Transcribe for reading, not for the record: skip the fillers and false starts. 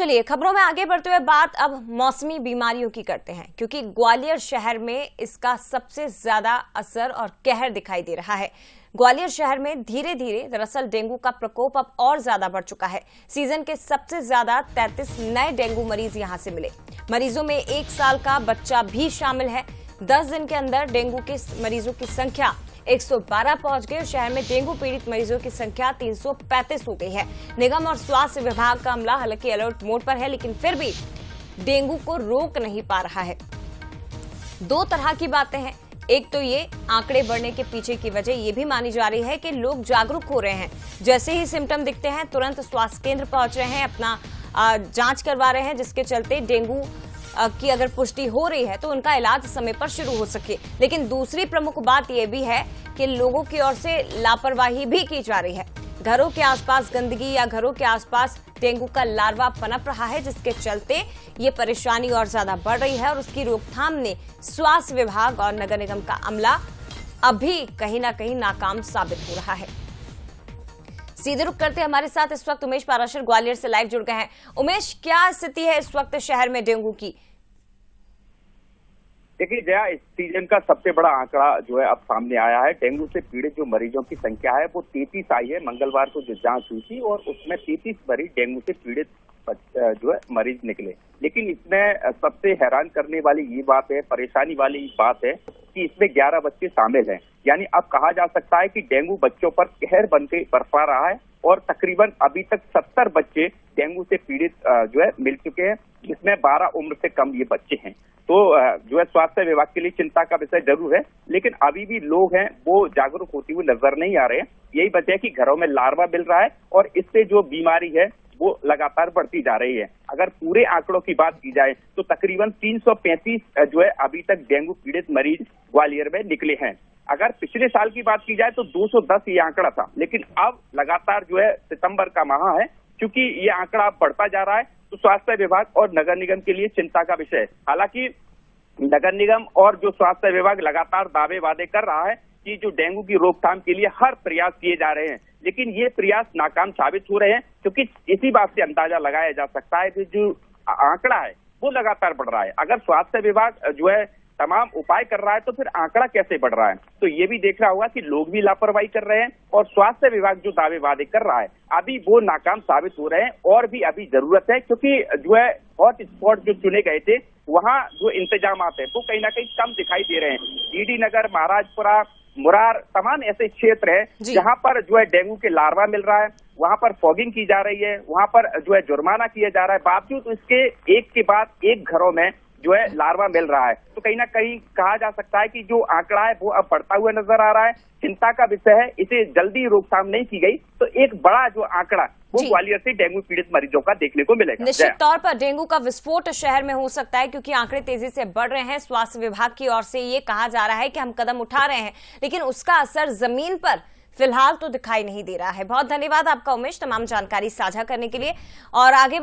चलिए खबरों में आगे बढ़ते हुए बात अब मौसमी बीमारियों की करते हैं, क्योंकि ग्वालियर शहर में इसका सबसे ज्यादा असर और कहर दिखाई दे रहा है। ग्वालियर शहर में धीरे धीरे दरअसल डेंगू का प्रकोप अब और ज्यादा बढ़ चुका है। सीजन के सबसे ज्यादा 33 नए डेंगू मरीज यहां से मिले। मरीजों में 1 साल का बच्चा भी शामिल है। 10 दिन के अंदर डेंगू के मरीजों की संख्या 112 पहुंच गई और शहर में डेंगू पीड़ित मरीजों की संख्या 335 हो गई है। निगम और स्वास्थ्य विभाग का अमला हालांकि अलर्ट मोड पर है, लेकिन फिर भी डेंगू को रोक नहीं पा रहा है। 2 तरह की बातें हैं। एक तो ये आंकड़े बढ़ने के पीछे की वजह ये भी मानी जा रही है कि लोग जागरूक हो रहे हैं। जैसे ही सिम्टम दिखते हैं तुरंत स्वास्थ्य केंद्र पहुंच रहे हैं, अपना जांच करवा रहे हैं, जिसके चलते डेंगू की अगर पुष्टि हो रही है तो उनका इलाज समय पर शुरू हो सके। लेकिन दूसरी प्रमुख बात यह भी है कि लोगों की ओर से लापरवाही भी की जा रही है। घरों के आसपास गंदगी या घरों के आसपास डेंगू का लार्वा पनप रहा है, जिसके चलते ये परेशानी और ज्यादा बढ़ रही है और उसकी रोकथाम में स्वास्थ्य विभाग और नगर निगम का अमला अभी कहीं ना कहीं नाकाम साबित हो रहा है। सीधे रुक करते हमारे साथ इस वक्त उमेश पाराशर ग्वालियर से लाइव जुड़ गए हैं। उमेश, क्या स्थिति है इस वक्त शहर में डेंगू की? देखिए जया, इस सीजन का सबसे बड़ा आंकड़ा जो है अब सामने आया है। डेंगू से पीड़ित जो मरीजों की संख्या है वो 33 आई है। मंगलवार को जो जांच हुई थी और उसमें 33 मरीज डेंगू से पीड़ित जो है मरीज निकले। लेकिन इसमें सबसे हैरान करने वाली ये बात है, परेशानी वाली बात है कि इसमें 11 बच्चे शामिल हैं। यानी अब कहा जा सकता है कि डेंगू बच्चों पर कहर बनकर बरपा रहा है और तकरीबन अभी तक 70 बच्चे डेंगू से पीड़ित जो है मिल चुके हैं, जिसमें 12 उम्र से कम ये बच्चे हैं। तो जो है स्वास्थ्य विभाग के लिए चिंता का विषय जरूर है, लेकिन अभी भी लोग हैं वो जागरूक होते हुए नजर नहीं आ रहे हैं। यही वजह है कि घरों में लार्वा मिल रहा है और इससे जो बीमारी है वो लगातार बढ़ती जा रही है। अगर पूरे आंकड़ों की बात की जाए तो तकरीबन 335 जो है अभी तक डेंगू पीड़ित मरीज ग्वालियर में निकले हैं। अगर पिछले साल की बात की जाए तो 210 ये आंकड़ा था, लेकिन अब लगातार जो है सितंबर का माह है, क्योंकि ये आंकड़ा बढ़ता जा रहा है तो स्वास्थ्य विभाग और नगर निगम के लिए चिंता का विषय है। हालांकि नगर निगम और जो स्वास्थ्य विभाग लगातार दावे वादे कर रहा है कि जो डेंगू की रोकथाम के लिए हर प्रयास किए जा रहे हैं, लेकिन ये प्रयास नाकाम साबित हो रहे हैं, क्योंकि इसी बात से अंदाजा लगाया जा सकता है कि जो आंकड़ा है वो लगातार बढ़ रहा है। अगर स्वास्थ्य विभाग जो है तमाम उपाय कर रहा है तो फिर आंकड़ा कैसे बढ़ रहा है? तो ये भी देख रहा होगा कि लोग भी लापरवाही कर रहे हैं और स्वास्थ्य विभाग जो दावे वादे कर रहा है अभी वो नाकाम साबित हो रहे हैं। और भी अभी जरूरत है, क्योंकि जो है हॉट स्पॉट जो चुने गए थे वहाँ जो इंतजाम है वो कहीं ना कहीं कम दिखाई दे रहे हैं। डीडी नगर, महाराजपुरा, मुरार, तमाम ऐसे क्षेत्र है जहाँ पर जो है डेंगू के लार्वा मिल रहा है, वहाँ पर फॉगिंग की जा रही है, वहाँ पर जो है जुर्माना किया जा रहा है। बावजूद इसके एक के बाद एक घरों में जो है लार्वा मिल रहा है। तो कहीं ना कहीं कहा जा सकता है कि जो आंकड़ा है वो अब बढ़ता हुआ नजर आ रहा है। चिंता का विषय है, इसे जल्दी रोकथाम नहीं की गई तो एक बड़ा जो आंकड़ा वो ग्वालियर से डेंगू पीड़ित मरीजों का देखने को मिलेगा। निश्चित तौर पर डेंगू का विस्फोट शहर में हो सकता है, क्योंकि आंकड़े तेजी से बढ़ रहे हैं। स्वास्थ्य विभाग की ओर से ये कहा जा रहा है कि हम कदम उठा रहे हैं, लेकिन उसका असर जमीन पर फिलहाल तो दिखाई नहीं दे रहा है। बहुत धन्यवाद आपका उमेश, तमाम जानकारी साझा करने के लिए। और आगे